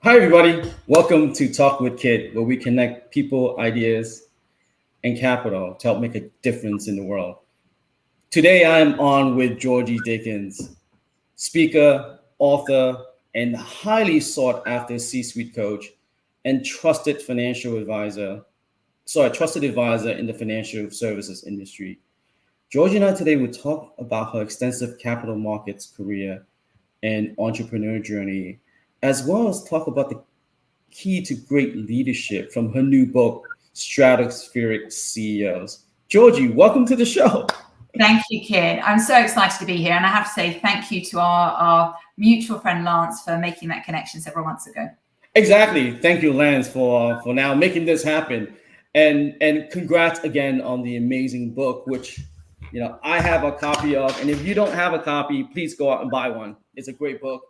Hi, everybody. Welcome to Talk with Kiet, where we connect people, ideas, and capital to help make a difference in the world. Today, I am on with Georgie Dickins, speaker, author, and highly sought after C suite coach and trusted advisor in the financial services industry. Georgie and I today will talk about her extensive capital markets career and entrepreneur journey, as well as talk about the key to great leadership from her new book, Stratospheric CEOs. Georgie, welcome to the show. Thank you, Kiet. I'm so excited to be here. And I have to say thank you to our mutual friend, Lance, for making that connection several months ago. Exactly. Thank you, Lance, for now making this happen. And congrats again on the amazing book, which I have a copy of. And if you don't have a copy, please go out and buy one. It's a great book.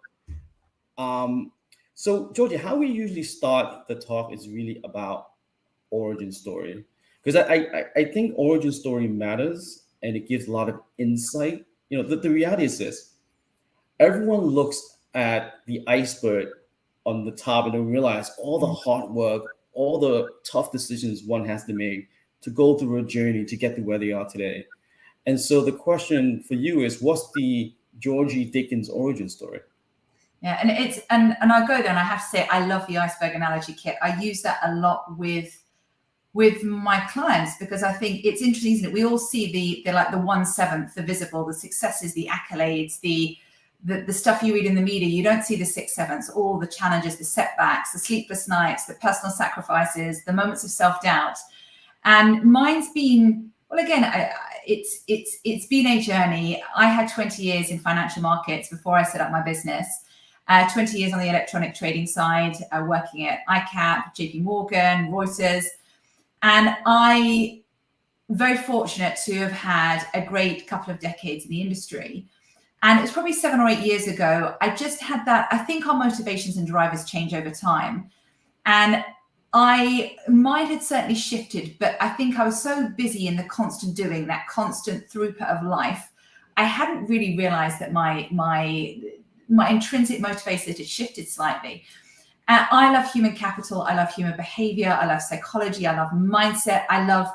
So, Georgia, how we usually start the talk is really about origin story, because I think origin story matters and it gives a lot of insight. The reality is this: everyone looks at the iceberg on the top and they realize all the hard work, all the tough decisions one has to make to go through a journey to get to where they are today. And so the question for you is, what's the Georgie Dickins origin story? Yeah, and I'll go there, and I have to say I love the iceberg analogy, Kit. I use that a lot with my clients because I think it's interesting, isn't it? We all see the 1/7, the visible, the successes, the accolades, the stuff you read in the media. You don't see the 6/7, all the challenges, the setbacks, the sleepless nights, the personal sacrifices, the moments of self-doubt. And mine's been, well, again, it's been a journey. I had 20 years in financial markets before I set up my business. 20 years on the electronic trading side, working at ICAP, JP Morgan, Reuters. And I'm very fortunate to have had a great couple of decades in the industry. And it was probably 7 or 8 years ago, I just had that. I think our motivations and drivers change over time. And mine had certainly shifted, but I think I was so busy in the constant doing, that constant throughput of life, I hadn't really realized that my intrinsic motivation had shifted slightly. I love human capital. I love human behavior. I love psychology. I love mindset. I love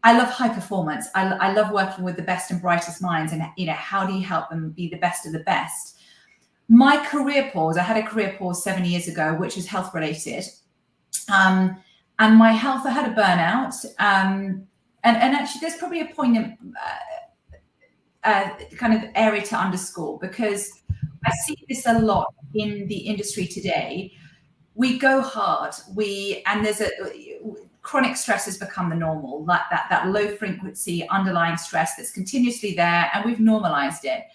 high performance. I love working with the best and brightest minds, and how do you help them be the best of the best? My career pause, I had a career pause 7 years ago, which was health related. And my health, I had a burnout. And actually there's probably a poignant kind of area to underscore, because I see this a lot in the industry today. We go hard, and there's chronic stress has become the normal, like that low frequency underlying stress that's continuously there, and we've normalized it.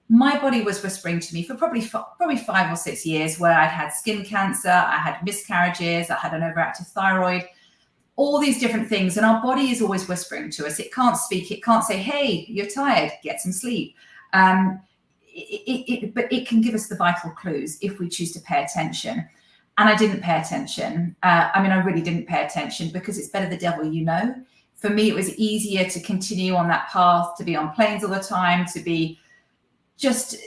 My body was whispering to me for probably 5 or 6 years, where I'd had skin cancer, I had miscarriages, I had an overactive thyroid, all these different things. And our body is always whispering to us. It can't speak. It can't say, hey, you're tired, get some sleep. But it can give us the vital clues if we choose to pay attention. And I didn't pay attention. I really didn't pay attention, because it's better the devil you know. For me, it was easier to continue on that path, to be on planes all the time, to be just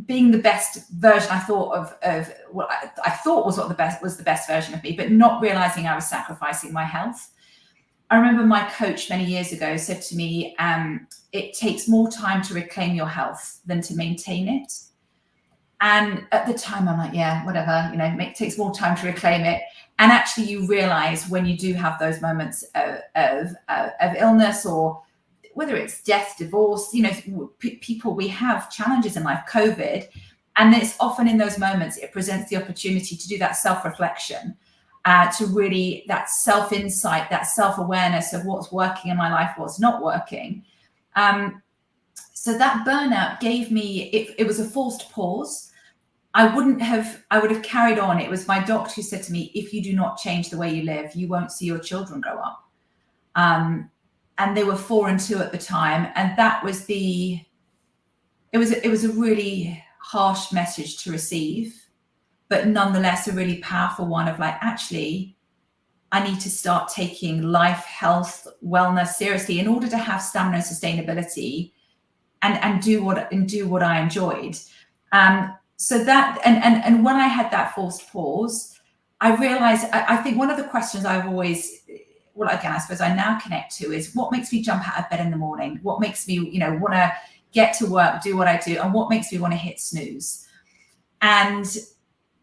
being the best version I thought of what I thought was the best version of me, but not realizing I was sacrificing my health. I remember my coach many years ago said to me, it takes more time to reclaim your health than to maintain it. And at the time I'm like, yeah, whatever, it takes more time to reclaim it. And actually you realize when you do have those moments of illness, or whether it's death, divorce, people, we have challenges in life, COVID, and it's often in those moments it presents the opportunity to do that self-reflection, to really, that self-insight, that self-awareness of what's working in my life, what's not working. So that burnout gave me, it was a forced pause. I would have carried on. It was my doctor who said to me, if you do not change the way you live, you won't see your children grow up. And they were 4 and 2 at the time. And that was it was a really harsh message to receive, but nonetheless a really powerful one of like, actually, I need to start taking life, health, wellness seriously in order to have stamina and sustainability, and do what I enjoyed. So that, and when I had that forced pause, I realized, I think one of the questions I've always, well, again, I suppose I now connect to is what makes me jump out of bed in the morning? What makes me, want to get to work, do what I do, and what makes me want to hit snooze? And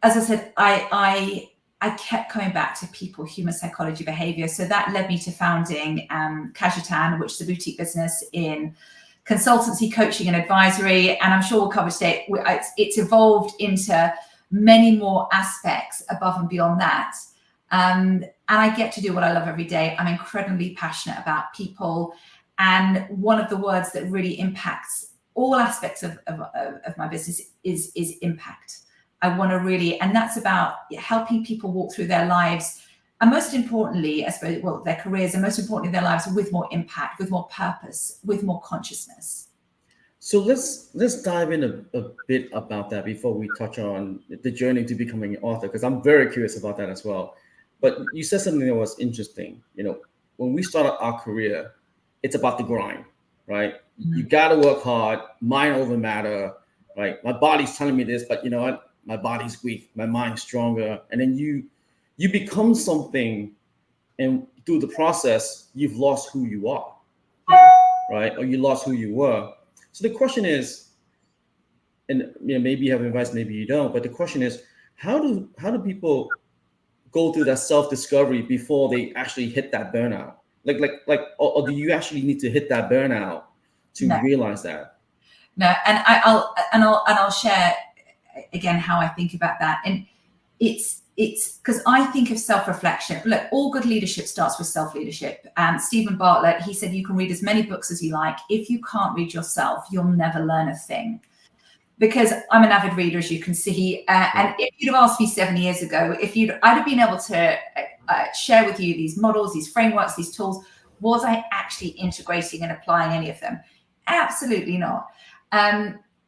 as I said, I kept coming back to people, human psychology, behavior. So that led me to founding Kajetan, which is a boutique business in consultancy, coaching, and advisory. And I'm sure we'll cover today. It's evolved into many more aspects above and beyond that. And I get to do what I love every day. I'm incredibly passionate about people. And one of the words that really impacts all aspects of my business is impact. I want to really, and that's about helping people walk through their lives, and most importantly, I suppose, well, their careers, and most importantly, their lives with more impact, with more purpose, with more consciousness. So let's dive in a bit about that before we touch on the journey to becoming an author, because I'm very curious about that as well. But you said something that was interesting. When we started our career, it's about the grind, right? Mm-hmm. You got to work hard, mind over matter, right? My body's telling me this, but you know what? My body's weak, my mind's stronger. And then you become something, and through the process, you've lost who you are, right? Or you lost who you were. So the question is, and maybe you have advice, maybe you don't, but the question is, how do people go through that self-discovery before they actually hit that burnout? Or do you actually need to hit that burnout to realize that? No, and I'll share again how I think about that. And it's because I think of self-reflection. Look, all good leadership starts with self-leadership. And Stephen Bartlett, he said, you can read as many books as you like. If you can't read yourself, you'll never learn a thing. Because I'm an avid reader, as you can see. And if you'd have asked me 7 years ago, I'd have been able to share with you these models, these frameworks, these tools. Was I actually integrating and applying any of them? Absolutely not.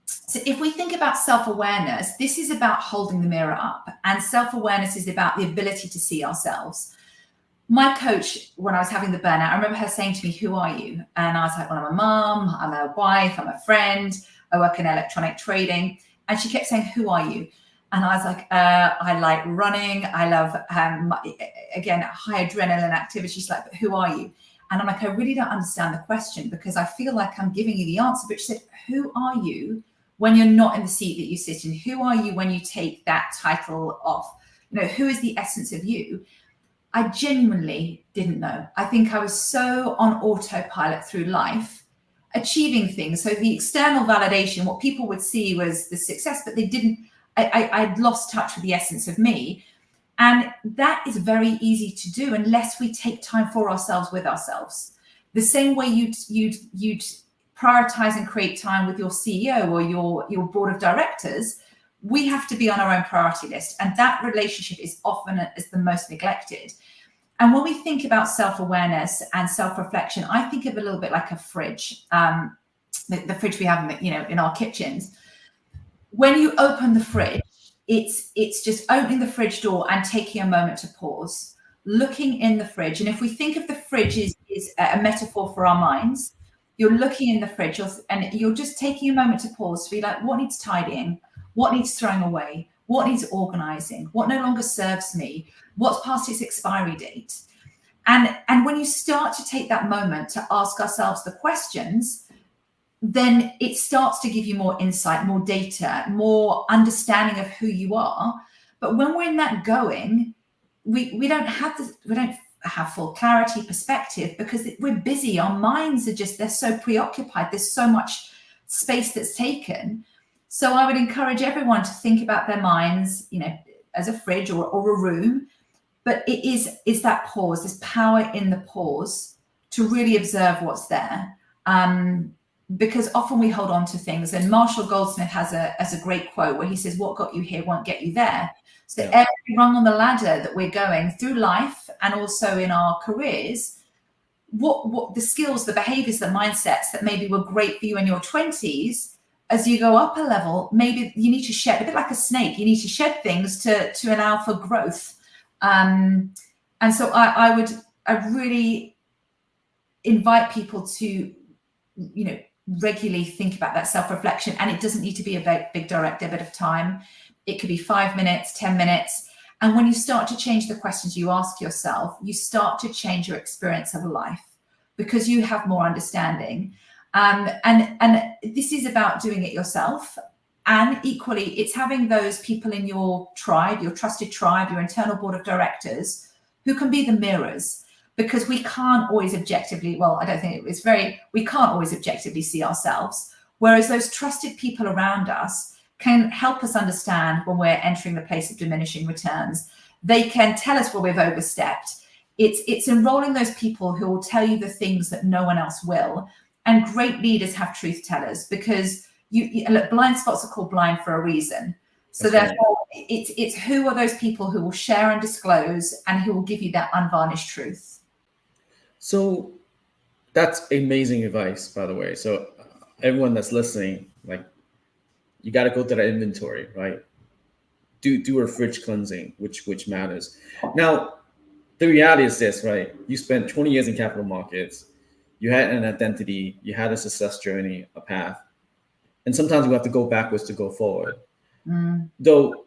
So if we think about self-awareness, this is about holding the mirror up, and self-awareness is about the ability to see ourselves. My coach, when I was having the burnout, I remember her saying to me, who are you? And I was like, well, I'm a mom, I'm a wife, I'm a friend, I work in electronic trading. And she kept saying, who are you? And I was like, I like running. I love, again, high adrenaline activity. She's like, but who are you? And I'm like, I really don't understand the question, because I feel like I'm giving you the answer. But she said, who are you when you're not in the seat that you sit in? Who are you when you take that title off? Who is the essence of you? I genuinely didn't know. I think I was so on autopilot through life, achieving things. So the external validation, what people would see was the success, but they didn't, I'd lost touch with the essence of me. And that is very easy to do unless we take time for ourselves with ourselves. The same way you'd prioritize and create time with your CEO or your board of directors, we have to be on our own priority list. And that relationship is often is the most neglected. And when we think about self-awareness and self-reflection, I think of it a little bit like a fridge, the fridge we have in our kitchens. When you open the fridge, it's just opening the fridge door and taking a moment to pause, looking in the fridge. And if we think of the fridge is a metaphor for our minds, you're looking in the fridge and you're just taking a moment to pause to be like, what needs tidying? What needs throwing away? What needs organizing? What no longer serves me? What's past its expiry date? And when you start to take that moment to ask ourselves the questions, then it starts to give you more insight, more data, more understanding of who you are. But when we're in that going, we don't have full clarity, perspective, because we're busy. Our minds are they're so preoccupied. There's so much space that's taken. So I would encourage everyone to think about their minds, as a fridge or a room, but it's that pause, this power in the pause to really observe what's there. Because often we hold on to things, and Marshall Goldsmith has a great quote where he says, what got you here won't get you there. So every rung on the ladder that we're going through life and also in our careers, what the skills, the behaviors, the mindsets that maybe were great for you in your 20s, as you go up a level, maybe you need to shed, a bit like a snake, you need to shed things to allow for growth. And so I really invite people to, regularly think about that self-reflection, and it doesn't need to be a big direct debit of time. It could be 5 minutes, 10 minutes. And when you start to change the questions you ask yourself, you start to change your experience of life because you have more understanding. And this is about doing it yourself. And equally, it's having those people in your tribe, your trusted tribe, your internal board of directors, who can be the mirrors. Because we can't always objectively, well, I don't think we can't always objectively see ourselves. Whereas those trusted people around us can help us understand when we're entering the place of diminishing returns. They can tell us where we've overstepped. It's enrolling those people who will tell you the things that no one else will. And great leaders have truth tellers, because you look, blind spots are called blind for a reason. So That's therefore, it's who are those people who will share and disclose and who will give you that unvarnished truth. So that's amazing advice, by the way. So everyone that's listening, like, you got to go to that inventory, right? Do a fridge cleansing, which matters. Now, the reality is this, right? You spent 20 years in capital markets. You had an identity. You had a success journey, a path. And sometimes we have to go backwards to go forward. Though,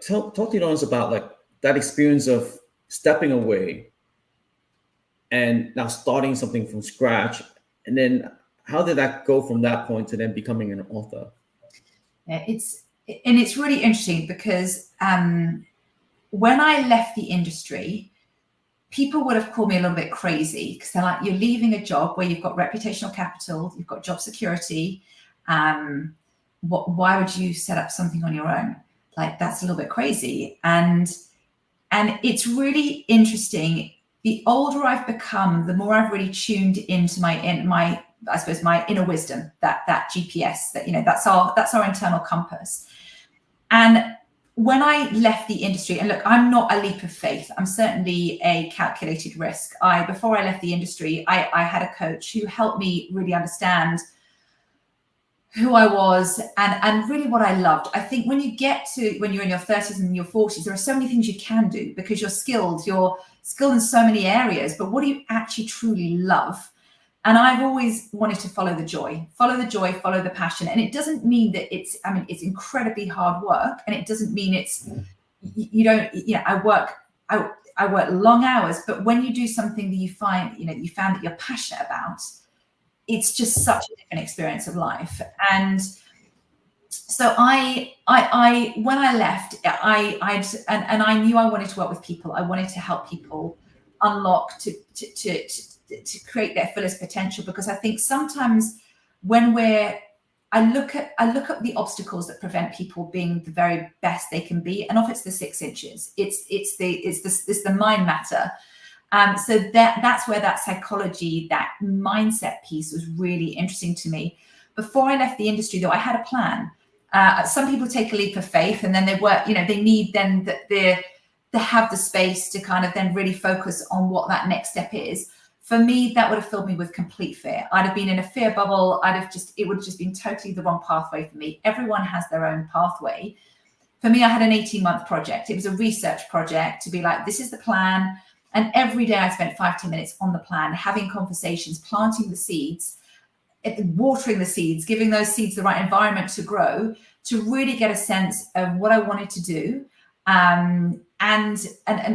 talk to your audience about like that experience of stepping away and now starting something from scratch. And then how did that go from that point to then becoming an author? It's really interesting because when I left the industry, people would have called me a little bit crazy, because they're like, you're leaving a job where you've got reputational capital, you've got job security. Why would you set up something on your own? Like, that's a little bit crazy. And it's really interesting. The older I've become, the more I've really tuned into my inner wisdom, that GPS, that's our internal compass. And when I left the industry, and look, I'm not a leap of faith. I'm certainly a calculated risk. Before I left the industry, I had a coach who helped me really understand who I was and really what I loved. I think when you're in your 30s and your 40s, there are so many things you can do because you're skilled in so many areas, but what do you actually truly love? And I've always wanted to follow the joy, follow the passion. And it doesn't mean that it's incredibly hard work. And it doesn't mean I work long hours, but when you do something that you found that you're passionate about, it's just such a different experience of life. And so when I left, I knew I wanted to work with people. I wanted to help people unlock to create their fullest potential, because I think sometimes when I look at the obstacles that prevent people being the very best they can be, and often it's the 6 inches. It's the mind matter. So that's where that psychology, that mindset piece was really interesting to me. Before I left the industry, though, I had a plan. Some people take a leap of faith, and then they need then to have the space to kind of then really focus on what that next step is. For me, that would have filled me with complete fear. I'd have been in a fear bubble. It would have just been totally the wrong pathway for me. Everyone has their own pathway. For me, I had an 18-month project. It was a research project to be like, this is the plan. And every day I spent 5-10 minutes on the plan, having conversations, planting the seeds, watering the seeds, giving those seeds the right environment to grow, to really get a sense of what I wanted to do. And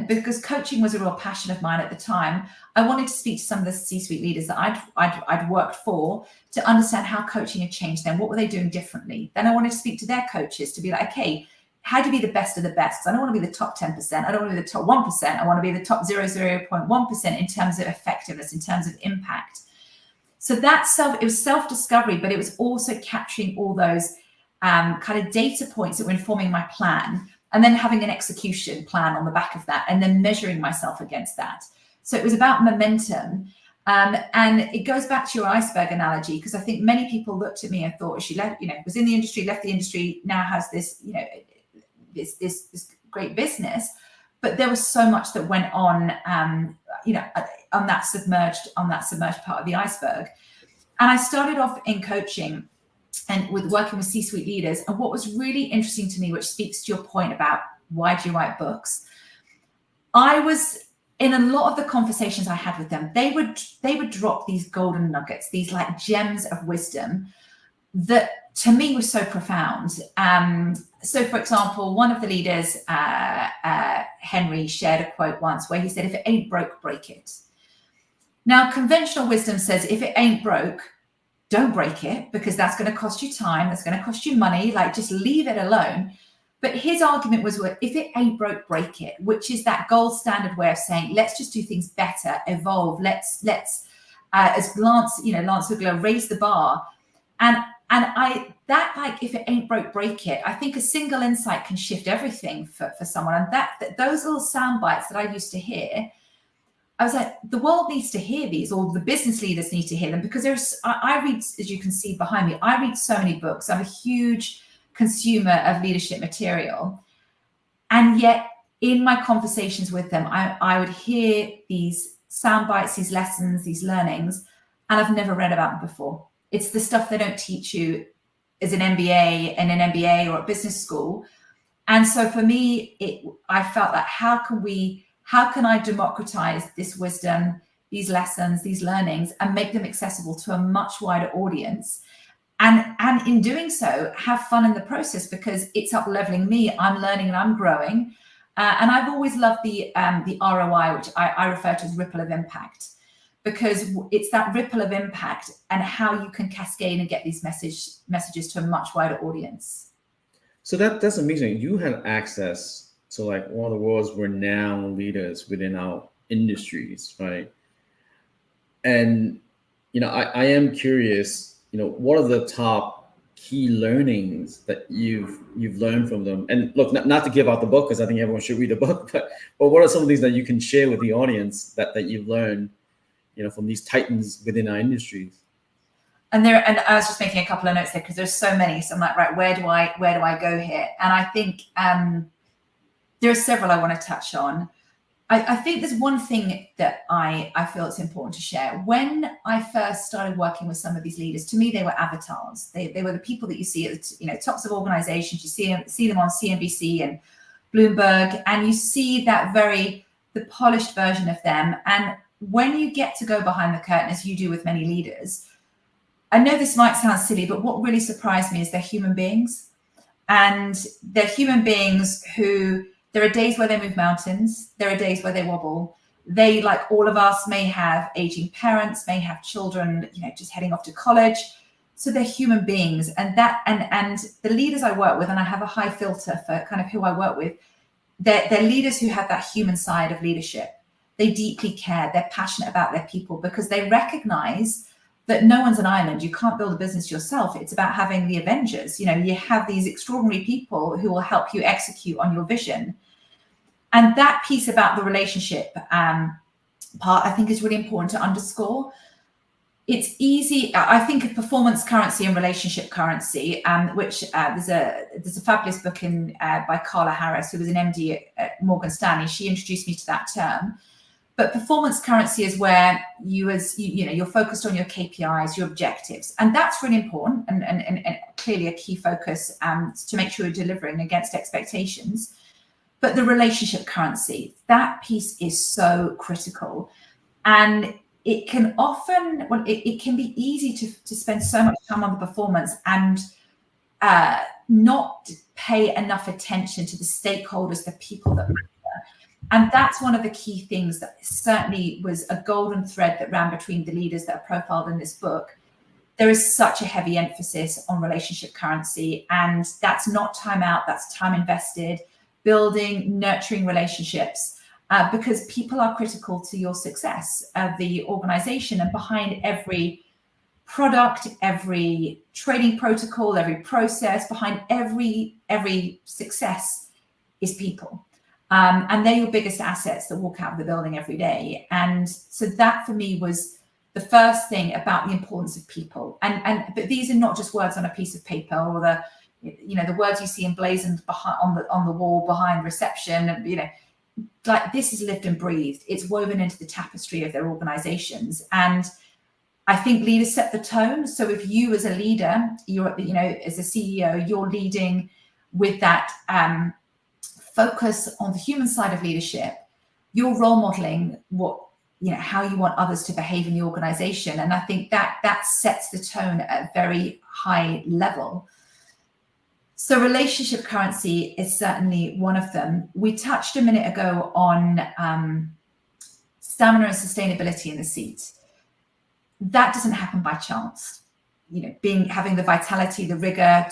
because coaching was a real passion of mine at the time, I wanted to speak to some of the C-suite leaders that I'd worked for to understand how coaching had changed them. What were they doing differently? Then I wanted to speak to their coaches to be like, okay, how do you be the best of the best? Because I don't want to be the top 10%. I don't want to be the top 1%. I want to be the top 0.1% in terms of effectiveness, in terms of impact. So it was self-discovery, but it was also capturing all those kind of data points that were informing my plan, and then having an execution plan on the back of that, and then measuring myself against that. So it was about momentum. And it goes back to your iceberg analogy, because I think many people looked at me and thought, she left, was in the industry, left the industry, now has this, this great business. But there was so much that went on, on that submerged part of the iceberg. And I started off in coaching and with working with C-suite leaders. And what was really interesting to me, which speaks to your point about why do you write books? I was in a lot of the conversations I had with them, they would drop these golden nuggets, these like gems of wisdom that to me was so profound. So for example, one of the leaders, Henry, shared a quote once where he said, "If it ain't broke, break it." Now, conventional wisdom says, if it ain't broke, don't break it, because that's going to cost you time, that's going to cost you money, like just leave it alone. But his argument was, well, if it ain't broke, break it, which is that gold standard way of saying, let's just do things better, evolve, let's as Lance Hugler, raise the bar. And that like, if it ain't broke, break it, I think a single insight can shift everything for someone. And that those little sound bites that I used to hear, I was like, the world needs to hear these, or the business leaders need to hear them, because I read, as you can see behind me, I read so many books. I'm a huge consumer of leadership material. And yet in my conversations with them, I would hear these sound bites, these lessons, these learnings, and I've never read about them before. It's the stuff they don't teach you as an MBA in an MBA or at business school. And so for me, I felt like, how can I democratize this wisdom, these lessons, these learnings, and make them accessible to a much wider audience? And in doing so, have fun in the process, because it's up leveling me. I'm learning and I'm growing. And I've always loved the ROI, which I refer to as ripple of impact, because it's that ripple of impact and how you can cascade and get these messages to a much wider audience. So that's amazing. You have access to like one of the world's renowned leaders within our industries, right? And I am curious, what are the top key learnings that you've learned from them? And look, not to give out the book, because I think everyone should read the book, but what are some things that you can share with the audience that you've learned, from these titans within our industries? And I was just making a couple of notes there because there's so many. So I'm like, right, where do I go here? And I think there are several I want to touch on. I think there's one thing that I feel it's important to share. When I first started working with some of these leaders, to me, they were avatars. They were the people that you see at tops of organizations. You see them on CNBC and Bloomberg, and you see the polished version of them. And when you get to go behind the curtain, as you do with many leaders, I know this might sound silly, but what really surprised me is they're human beings. And they're human beings who, there are days where they move mountains. There are days where they wobble. They, like all of us, may have aging parents, may have children, just heading off to college. So they're human beings. And the leaders I work with, and I have a high filter for kind of who I work with, they're leaders who have that human side of leadership. They deeply care. They're passionate about their people, because they recognize that no one's an island. You can't build a business yourself. It's about having the Avengers. You have these extraordinary people who will help you execute on your vision. And that piece about the relationship part, I think, is really important to underscore. It's easy. I think of performance currency and relationship currency, which there's a fabulous book by Carla Harris, who was an MD at Morgan Stanley. She introduced me to that term. But performance currency is where you're focused on your KPIs, your objectives. And that's really important and clearly a key focus to make sure you're delivering against expectations. But the relationship currency, that piece is so critical. And it can often, it can be easy to spend so much time on the performance and not pay enough attention to the stakeholders, the people that matter. And that's one of the key things that certainly was a golden thread that ran between the leaders that are profiled in this book. There is such a heavy emphasis on relationship currency, and that's not time out, that's time invested, building, nurturing relationships, because people are critical to your success of the organization. And behind every product, every trading protocol, every process, behind every success is people. And they're your biggest assets that walk out of the building every day. And so that for me was the first thing about the importance of people. But these are not just words on a piece of paper, or the words you see emblazoned on the wall behind reception. Like, this is lived and breathed. It's woven into the tapestry of their organizations. And I think leaders set the tone. So if you as a leader, as a CEO, you're leading with that focus on the human side of leadership, you're role modeling how you want others to behave in the organization. And I think that sets the tone at a very high level. So relationship currency is certainly one of them. We touched a minute ago on stamina and sustainability in the seat. That doesn't happen by chance. Having the vitality, the rigor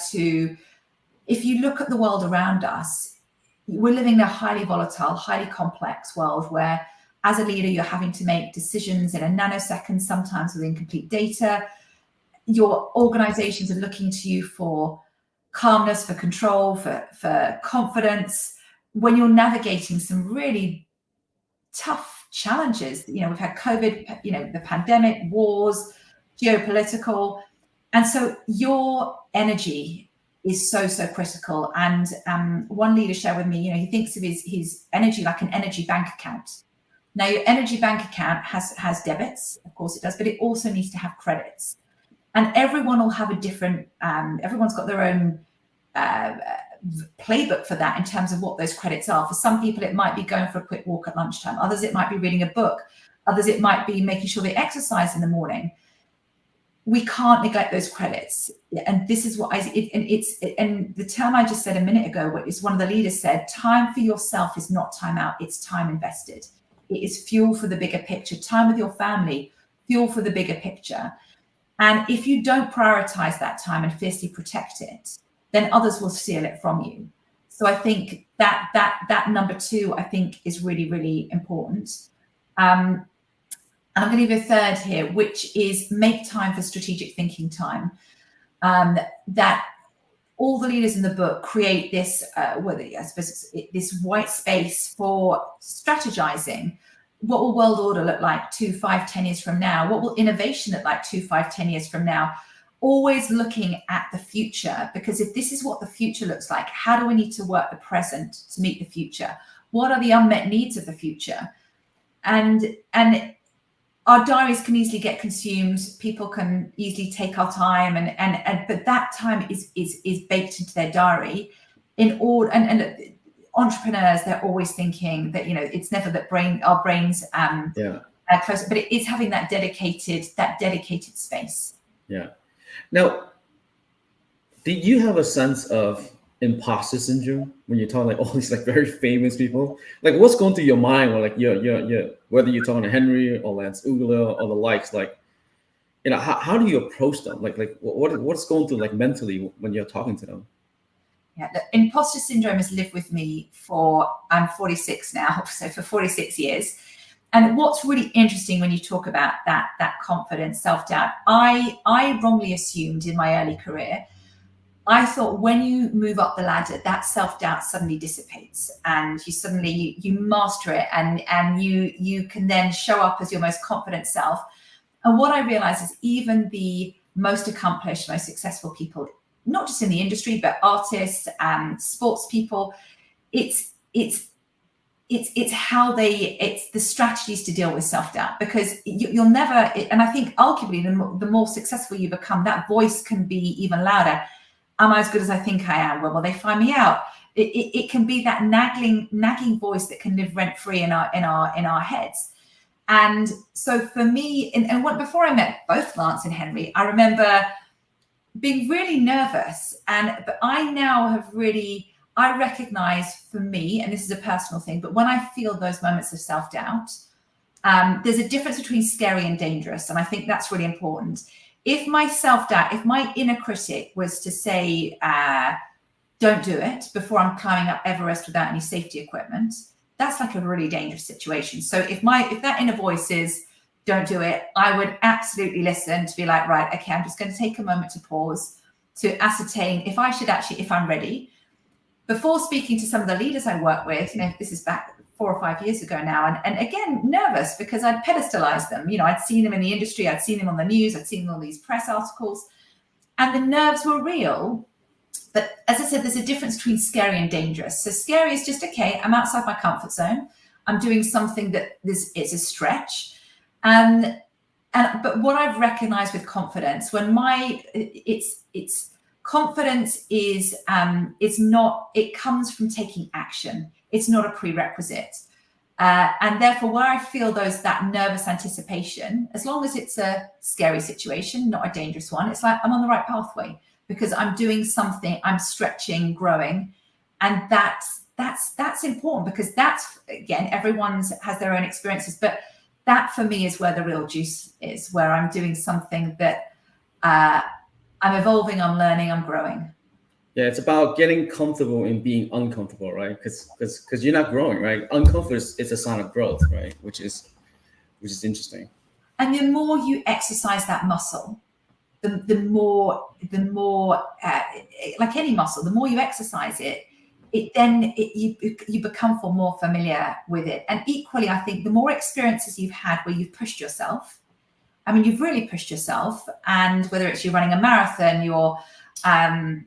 if you look at the world around us, we're living in a highly volatile, highly complex world where as a leader, you're having to make decisions in a nanosecond, sometimes with incomplete data. Your organizations are looking to you for calmness, for control, for confidence. When you're navigating some really tough challenges, we've had COVID, the pandemic, wars, geopolitical. And so your energy is so critical. And one leader shared with me, he thinks of his energy like an energy bank account. Now, your energy bank account has debits, of course it does, but it also needs to have credits. And everyone will have a different, everyone's got their own playbook for that in terms of what those credits are. For some people, it might be going for a quick walk at lunchtime. Others, it might be reading a book. Others, it might be making sure they exercise in the morning. We can't neglect those credits. And this is what and the term I just said a minute ago, is one of the leaders said, time for yourself is not time out, it's time invested. It is fuel for the bigger picture. Time with your family, fuel for the bigger picture. And if you don't prioritize that time and fiercely protect it, then others will steal it from you. So I think that number two, I think, is really, really important. And I'm going to give you a third here, which is make time for strategic thinking time. That all the leaders in the book create this, this white space for strategizing. What will world order look like 2, 5, 10 years from now? What will innovation look like 2, 5, 10 years from now? Always looking at the future, because if this is what the future looks like, how do we need to work the present to meet the future? What are the unmet needs of the future? And our diaries can easily get consumed. People can easily take our time, but that time is baked into their diary. In order, and entrepreneurs, they're always thinking that it's never that our brains are close, but it is having that dedicated space. Yeah. Now, do you have a sense of imposter syndrome when you're talking like all these like very famous people? Like, what's going through your mind when like you're whether you're talking to Henry or Lance Ugler or the likes, like, how do you approach them? Like what's going through like mentally when you're talking to them? Yeah, the imposter syndrome has lived with me I'm 46 now, so for 46 years. And what's really interesting when you talk about that confidence, self-doubt, I wrongly assumed in my early career, I thought when you move up the ladder, that self-doubt suddenly dissipates and you master it and you can then show up as your most confident self. And what I realized is even the most accomplished, most successful people, not just in the industry, but artists and sports people, it's the strategies to deal with self-doubt, because you'll never, and I think arguably the more successful you become, that voice can be even louder. Am I as good as I think I am? Well, will they find me out? It can be that nagging voice that can live rent free in our heads. And so for me, before I met both Lance and Henry, I remember being really nervous. But I now have I recognize for me, and this is a personal thing, but when I feel those moments of self-doubt, there's a difference between scary and dangerous. And I think that's really important. If my self-doubt, if my inner critic was to say, don't do it before I'm climbing up Everest without any safety equipment, that's like a really dangerous situation. So if that inner voice is, don't do it, I would absolutely listen to be like, right, okay, I'm just going to take a moment to pause to ascertain if I'm ready. Before speaking to some of the leaders I work with, this is back 4 or 5 years ago now, and again, nervous because I'd pedestalized them. I'd seen them in the industry, I'd seen them on the news, I'd seen them on these press articles, and the nerves were real. But as I said, there's a difference between scary and dangerous. So scary is just, okay, I'm outside my comfort zone. I'm doing something that it's a stretch. But what I've recognized with confidence, confidence it comes from taking action. It's not a prerequisite. And therefore, where I feel that nervous anticipation, as long as it's a scary situation, not a dangerous one, it's like I'm on the right pathway because I'm doing something, I'm stretching, growing. And that's important because that's, again, everyone's has their own experiences, but that for me is where the real juice is, where I'm doing something that I'm evolving, I'm learning, I'm growing. Yeah, it's about getting comfortable in being uncomfortable, right? Because you're not growing, right? Uncomfort is a sign of growth, right? Which is interesting. And the more you exercise that muscle, the more like any muscle, the more you exercise it, you become more familiar with it. And equally, I think the more experiences you've had where you've pushed yourself, I mean, you've really pushed yourself, and whether it's you're running a marathon, you're going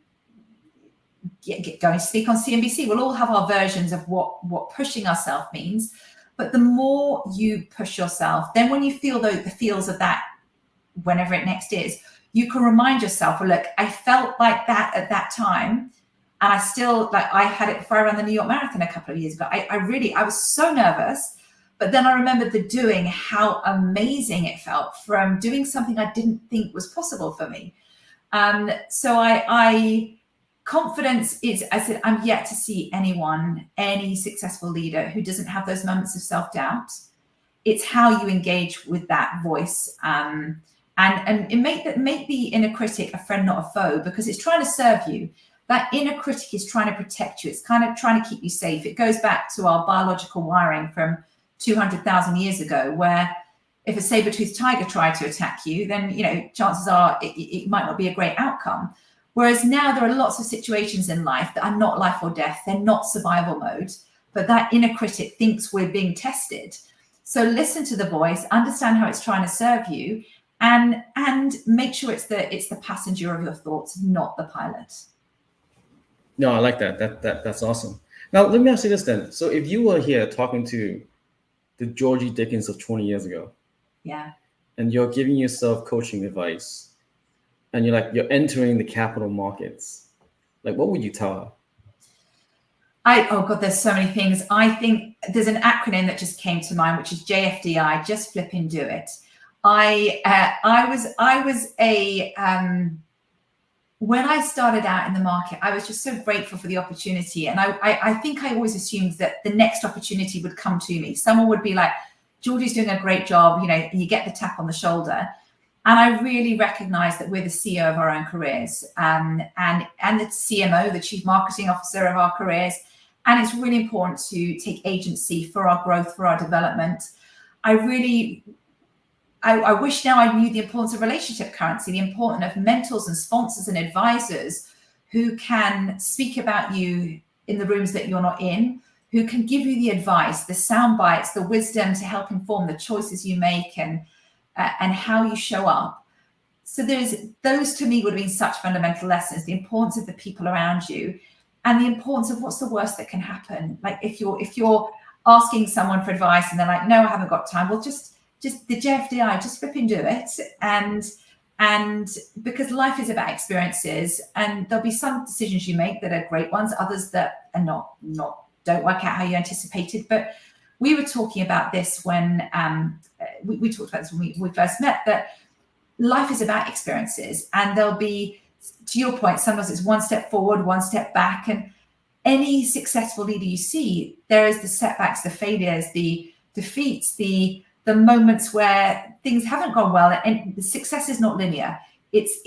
to speak on CNBC, we'll all have our versions of what pushing ourselves means. But the more you push yourself, then when you feel the feels of that, whenever it next is, you can remind yourself, well, look, I felt like that at that time. And I still, like, I had it before I ran the New York Marathon a couple of years ago. I was so nervous, but then I remembered doing how amazing it felt from doing something I didn't think was possible for me. So confidence is, I said, I'm yet to see any successful leader who doesn't have those moments of self-doubt. It's how you engage with that voice, and make the inner critic a friend, not a foe, because it's trying to serve you. That inner critic is trying to protect you. It's kind of trying to keep you safe. It goes back to our biological wiring from 200,000 years ago, where if a saber-toothed tiger tried to attack you, then, chances are it might not be a great outcome. Whereas now there are lots of situations in life that are not life or death. They're not survival mode, but that inner critic thinks we're being tested. So listen to the voice, understand how it's trying to serve you, and make sure it's the passenger of your thoughts, not the pilot. No, I like that. That's awesome. Now, let me ask you this then. So if you were here talking to the Georgie Dickins of 20 years ago, yeah, and you're giving yourself coaching advice, and you're entering the capital markets, like, what would you tell her? Oh God, there's so many things. I think there's an acronym that just came to mind, which is JFDI, just flipping do it. When I started out in the market, I was just so grateful for the opportunity. And I think I always assumed that the next opportunity would come to me. Someone would be like, Georgie's doing a great job, and you get the tap on the shoulder. And I really recognize that we're the CEO of our own careers, and the CMO, the Chief Marketing Officer of our careers. And it's really important to take agency for our growth, for our development. I wish now I knew the importance of relationship currency, the importance of mentors and sponsors and advisors who can speak about you in the rooms that you're not in, who can give you the advice, the sound bites, the wisdom to help inform the choices you make and how you show up. So those to me would have been such fundamental lessons, the importance of the people around you and the importance of what's the worst that can happen. Like if you're asking someone for advice and they're like, no, I haven't got time. Well, just the JFDI, just flip and do it. And because life is about experiences, and there'll be some decisions you make that are great ones, others that are not don't work out how you anticipated. But we were talking about this when we talked about this when we first met, that life is about experiences, and there'll be, to your point, sometimes it's one step forward, one step back. And any successful leader you see, there is the setbacks, the failures, the defeats, the moments where things haven't gone well, and the success is not linear. It's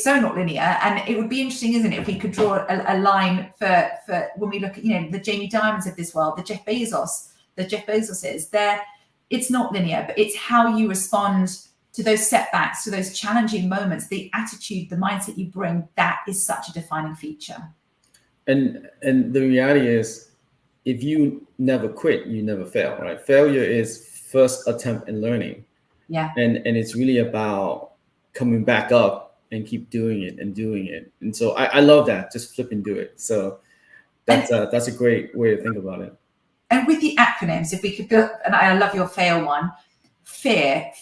so not linear. And it would be interesting, isn't it, if we could draw a line for when we look at, the Jamie Dimons of this world, the Jeff Bezoses, it's not linear, but it's how you respond to those setbacks, to those challenging moments, the attitude, the mindset you bring, that is such a defining feature. And the reality is, if you never quit, you never fail, right? Failure is first attempt in learning. Yeah. And it's really about coming back up and keep doing it and doing it. And so I love that, just flip and do it. So that's a great way to think about it. And with the acronyms, if we could build, and I love your fail one, fear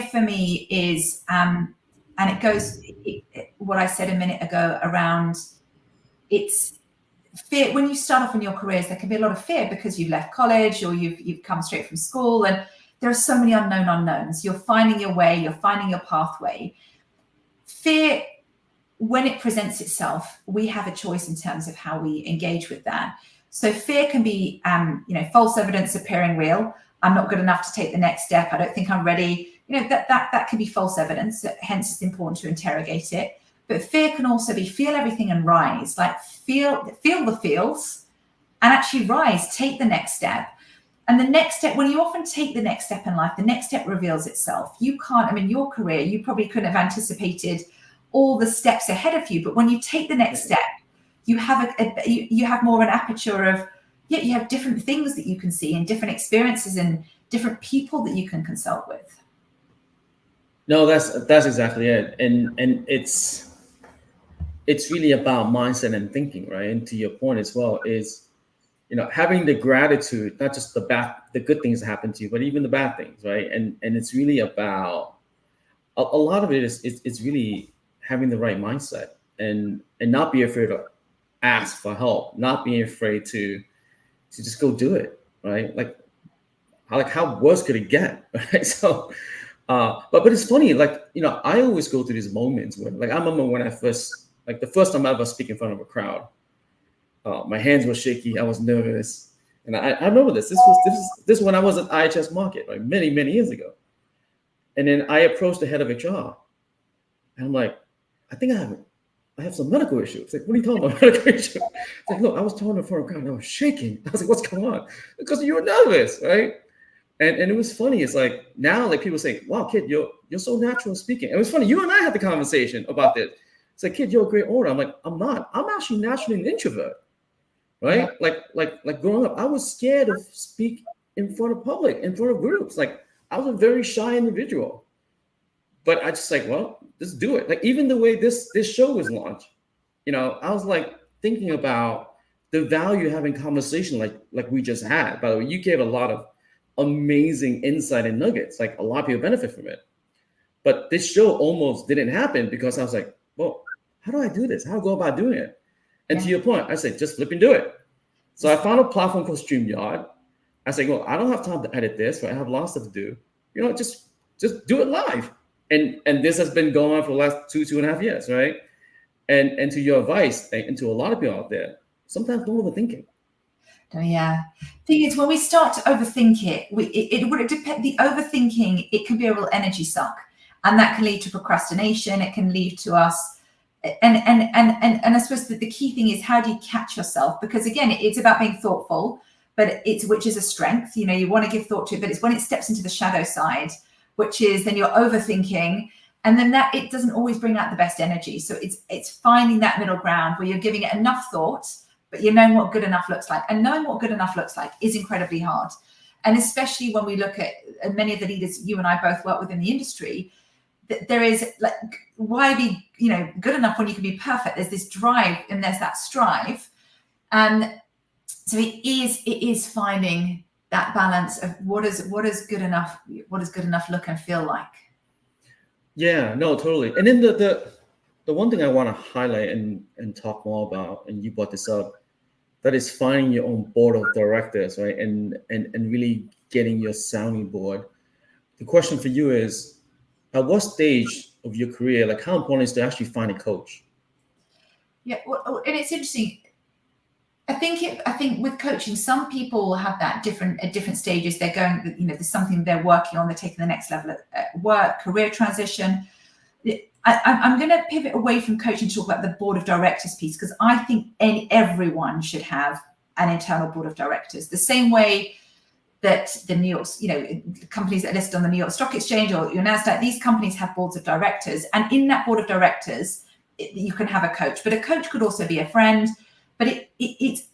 for me is, and it goes, what I said a minute ago around, it's fear, when you start off in your careers, there can be a lot of fear because you've left college or you've come straight from school, and there are so many unknown unknowns. You're finding your way, you're finding your pathway. Fear, when it presents itself, we have a choice in terms of how we engage with that. So fear can be, false evidence appearing real. I'm not good enough to take the next step. I don't think I'm ready. That can be false evidence. Hence, it's important to interrogate it. But fear can also be feel everything and rise, like feel the feels and actually rise, take the next step. And the next step, when you often take the next step in life, the next step reveals itself. You can't, your career, you probably couldn't have anticipated all the steps ahead of you. But when you take the next step, you have you have more of an aperture of, you have different things that you can see and different experiences and different people that you can consult with. No, that's exactly it. And it's really about mindset and thinking, right? And to your point as well is, having the gratitude, not just the good things that happen to you, but even the bad things, right? And it's really about a lot of it is it's really having the right mindset and not be afraid to ask for help, not being afraid to just go do it, right? Like how worse could it get, right? So, but it's funny, I always go through these moments when, I remember when I first, the first time I ever speak in front of a crowd. My hands were shaky. I was nervous, and I remember this. This when I was at IHS Market, right, many years ago. And then I approached the head of HR, and I'm like, I think I have some medical issues. It's like, what are you talking about, medical issue? It's like, look, I was talking in front of a crowd, and I was shaking. I was like, what's going on? Because you were nervous, right? And it was funny. It's like now, people say, wow, Kiet, you're so natural speaking. And it was funny. You and I had the conversation about this. It's like, Kiet, you're a great orator. I'm like, I'm not. I'm actually naturally an introvert. Right? Yeah. Like growing up, I was scared to speak in front of public, in front of groups. I was a very shy individual. But I just well, just do it. Even the way this show was launched, I was thinking about the value of having conversation like we just had. By the way, you gave a lot of amazing insight and nuggets. A lot of people benefit from it. But this show almost didn't happen because I was like, well, how do I do this? How do I go about doing it? And to your point, I said, just flip and do it. So I found a platform called StreamYard. I said, well, I don't have time to edit this, right? I have a lot of stuff to do. Just do it live. And this has been going on for the last 2.5 years, right? And to your advice, and to a lot of people out there, sometimes don't overthink it. Oh, yeah. Thing is, when we start to overthink it would depend. The overthinking, it can be a real energy suck, and that can lead to procrastination. It can lead to us. And I suppose that the key thing is, how do you catch yourself? Because again, it's about being thoughtful, but which is a strength. You want to give thought to it, but it's when it steps into the shadow side, which is then you're overthinking, and then that it doesn't always bring out the best energy. So it's finding that middle ground where you're giving it enough thought, but you're knowing what good enough looks like. And knowing what good enough looks like is incredibly hard. And especially when we look at many of the leaders you and I both work with in the industry, there is why be good enough when you can be perfect? There's this drive and there's that strive, and so it is finding that balance of what does good enough look and feel like. Yeah, no, totally. And then the one thing I want to highlight and talk more about, and you brought this up, that is finding your own board of directors, right? And really getting your sounding board. The question for you is, at what stage of your career, how important is it to actually find a coach? Yeah, well, and it's interesting. I think with coaching, some people have that at different stages. They're going, there's something they're working on. They're taking the next level at work, career transition. I'm going to pivot away from coaching to talk about the board of directors piece, because I think everyone should have an internal board of directors, the same way that the New York, companies that are listed on the New York Stock Exchange or your NASDAQ, these companies have boards of directors. And in that board of directors, you can have a coach, but a coach could also be a friend. But it's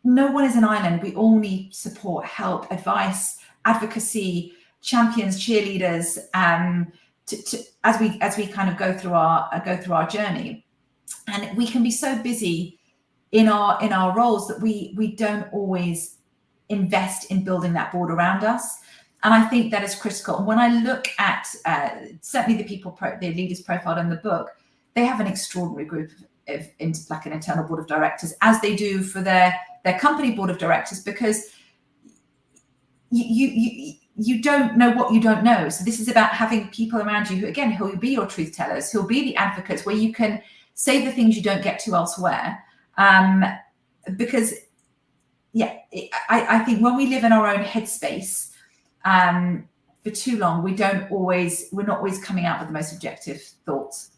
no one is an island. We all need support, help, advice, advocacy, champions, cheerleaders, as we kind of go through our journey. And we can be so busy in our roles that we don't always invest in building that board around us. And I think that is critical. And when I look at certainly the leaders profiled in the book, they have an extraordinary group like an internal board of directors, as they do for their company board of directors, because you don't know what you don't know. So this is about having people around you who will be your truth tellers, who'll be the advocates, where you can say the things you don't get to elsewhere. Because I think when we live in our own headspace for too long, we're not always coming out with the most objective thoughts.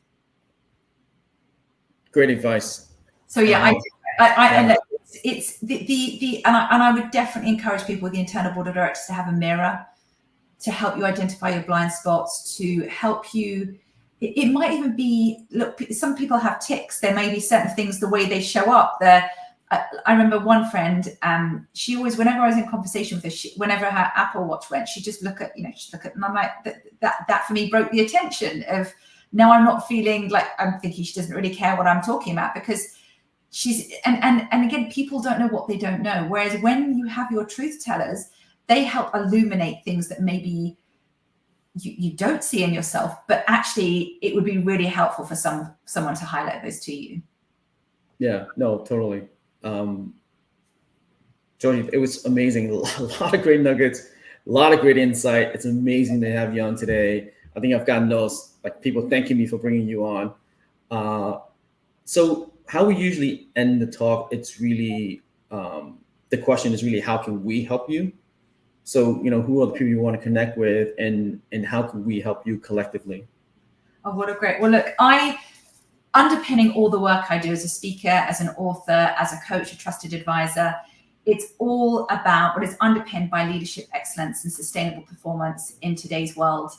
Great advice. So yeah, and it's and I would definitely encourage people with the internal board of directors to have a mirror to help you identify your blind spots, to help you. It might even be, look, some people have tics. There may be certain things, the way they show up. I remember one friend, she always, whenever I was in conversation with her, whenever her Apple Watch went, she'd just look at, and I'm like, that for me broke the attention of, now I'm not feeling like, I'm thinking she doesn't really care what I'm talking about, because she's, and again, people don't know what they don't know. Whereas when you have your truth tellers, they help illuminate things that maybe you don't see in yourself, but actually it would be really helpful for someone to highlight those to you. Yeah, no, totally. Georgie, it was amazing. A lot of great nuggets, a lot of great insight. It's amazing to have you on today. I think I've gotten those, like, people thanking me for bringing you on. So how we usually end the talk, it's really, the question is really, how can we help you? So, who are the people you want to connect with, and how can we help you collectively? Oh, what a great, well, look, underpinning all the work I do as a speaker, as an author, as a coach, a trusted advisor, it's all about what is underpinned by leadership excellence and sustainable performance in today's world.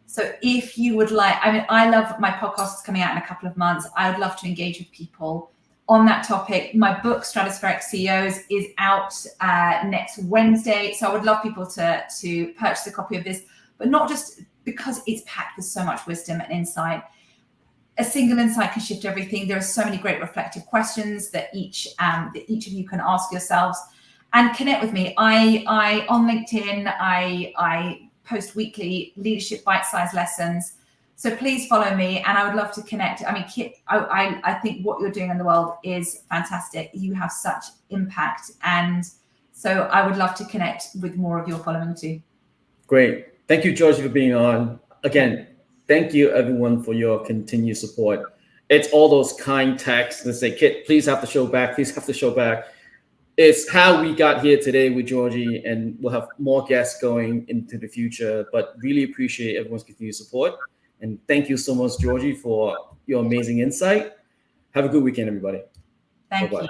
So if you would like, I love my podcast coming out in a couple of months. I would love to engage with people on that topic. My book, Stratospheric CEOs, is out next Wednesday. So I would love people to purchase a copy of this, but not just because it's packed with so much wisdom and insight. A single insight can shift everything. There are so many great reflective questions that each of you can ask yourselves, and connect with me. I on LinkedIn, I post weekly leadership bite-sized lessons. So please follow me, and I would love to connect. Kiet, I think what you're doing in the world is fantastic. You have such impact, and so I would love to connect with more of your following too. Great. Thank you, Georgie, for being on. Again, thank you, everyone, for your continued support. It's all those kind texts that say, Kiet, please have the show back. Please have the show back. It's how we got here today with Georgie, and we'll have more guests going into the future, but really appreciate everyone's continued support. And thank you so much, Georgie, for your amazing insight. Have a good weekend, everybody. Thank Bye-bye. you.